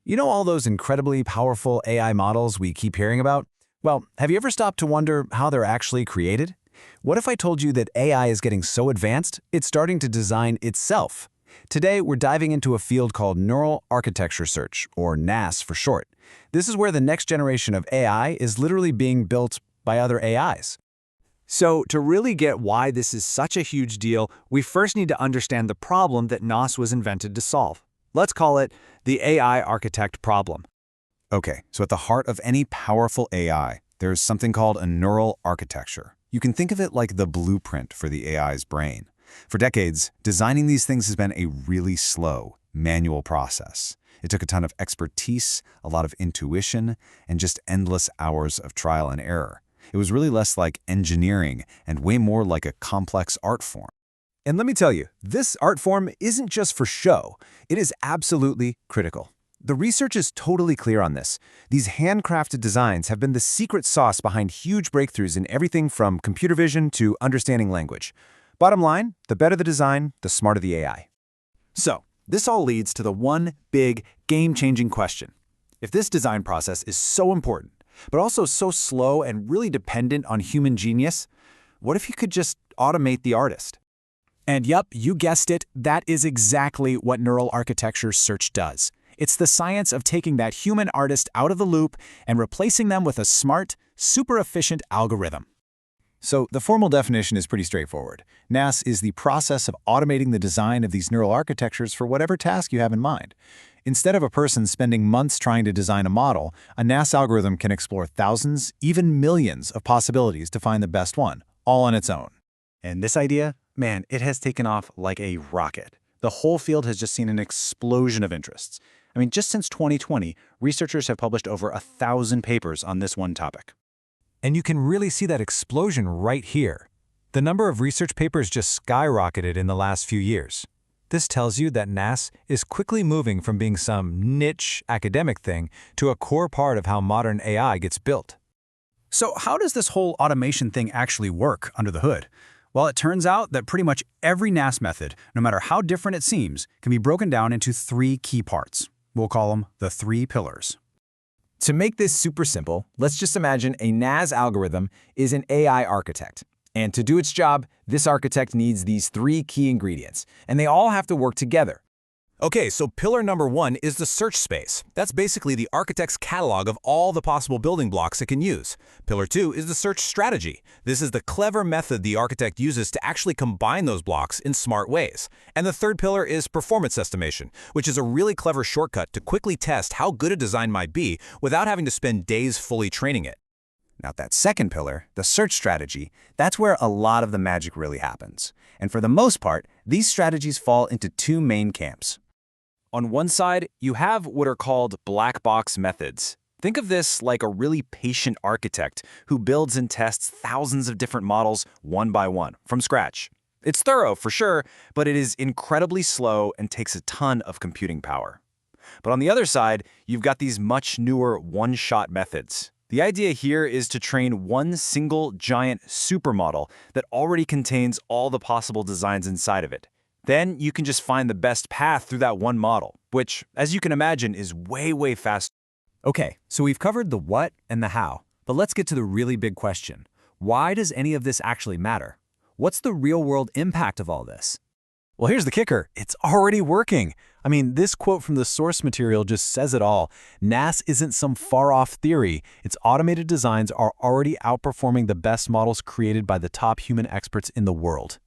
You know all those incredibly powerful AI models we keep hearing about? Well, have you ever stopped to wonder how they're actually created? What if I told you that AI is getting so advanced, it's starting to design itself? Today, we're diving into a field called neural architecture search, or NAS for short. This is where the next generation of AI is literally being built by other AIs. So, to really get why this is such a huge deal, we first need to understand the problem that NAS was invented to solve. Let's call it the AI architect problem. Okay, so at the heart of any powerful AI, there's something called a neural architecture. You can think of it like the blueprint for the AI's brain. For decades, designing these things has been a really slow, manual process. It took a ton of expertise, a lot of intuition, and just endless hours of trial and error. It was really less like engineering and way more like a complex art form. And let me tell you, this art form isn't just for show. It is absolutely critical. The research is totally clear on this. These handcrafted designs have been the secret sauce behind huge breakthroughs in everything from computer vision to understanding language. Bottom line, the better the design, the smarter the AI. So, this all leads to the one big, game-changing question. If this design process is so important, but also so slow and really dependent on human genius, what if you could just automate the artist? And yup, you guessed it, that is exactly what neural architecture search does. It's the science of taking that human artist out of the loop and replacing them with a smart, super efficient algorithm. So the formal definition is pretty straightforward. NAS is the process of automating the design of these neural architectures for whatever task you have in mind. Instead of a person spending months trying to design a model, a NAS algorithm can explore thousands, even millions of possibilities to find the best one, all on its own. And this idea, man, it has taken off like a rocket. The whole field has just seen an explosion of interests. I mean, just since 2020, researchers have published over 1,000 papers on this one topic. And you can really see that explosion right here. The number of research papers just skyrocketed in the last few years. This tells you that NAS is quickly moving from being some niche academic thing to a core part of how modern AI gets built. So how does this whole automation thing actually work under the hood? Well, it turns out that pretty much every NAS method, no matter how different it seems, can be broken down into three key parts. We'll call them the three pillars. To make this super simple, let's just imagine a NAS algorithm is an AI architect. And to do its job, this architect needs these three key ingredients, and they all have to work together. Okay, so pillar number one is the search space. That's basically the architect's catalog of all the possible building blocks it can use. Pillar two is the search strategy. This is the clever method the architect uses to actually combine those blocks in smart ways. And the third pillar is performance estimation, which is a really clever shortcut to quickly test how good a design might be without having to spend days fully training it. Now that second pillar, the search strategy, that's where a lot of the magic really happens. And for the most part, these strategies fall into two main camps. On one side, you have what are called black box methods. Think of this like a really patient architect who builds and tests thousands of different models one by one, from scratch. It's thorough, for sure, but it is incredibly slow and takes a ton of computing power. But on the other side, you've got these much newer one-shot methods. The idea here is to train one single giant supermodel that already contains all the possible designs inside of it. Then you can just find the best path through that one model, which, as you can imagine, is way faster. Okay, so we've covered the what and the how, but let's get to the really big question. Why does any of this actually matter? What's the real-world impact of all this? Well, here's the kicker. It's already working. I mean, this quote from the source material just says it all. NAS isn't some far-off theory. Its automated designs are already outperforming the best models created by the top human experts in the world.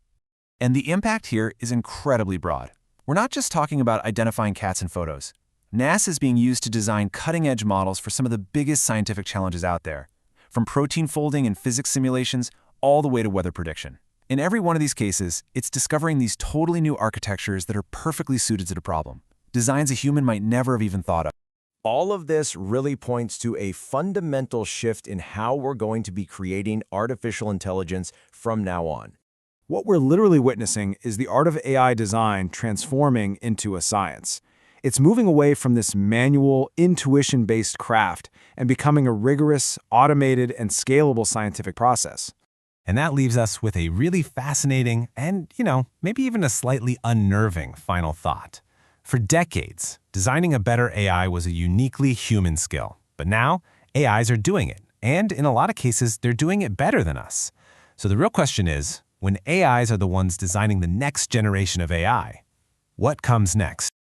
And the impact here is incredibly broad. We're not just talking about identifying cats in photos. NAS is being used to design cutting-edge models for some of the biggest scientific challenges out there, from protein folding and physics simulations all the way to weather prediction. In every one of these cases, it's discovering these totally new architectures that are perfectly suited to the problem, designs a human might never have even thought of. All of this really points to a fundamental shift in how we're going to be creating artificial intelligence from now on. What we're literally witnessing is the art of AI design transforming into a science. It's moving away from this manual, intuition-based craft and becoming a rigorous, automated, and scalable scientific process. And that leaves us with a really fascinating and, maybe even a slightly unnerving final thought. For decades, Designing a better AI was a uniquely human skill. But now, AIs are doing it. And in a lot of cases, they're doing it better than us. So the real question is, when AIs are the ones designing the next generation of AI, what comes next?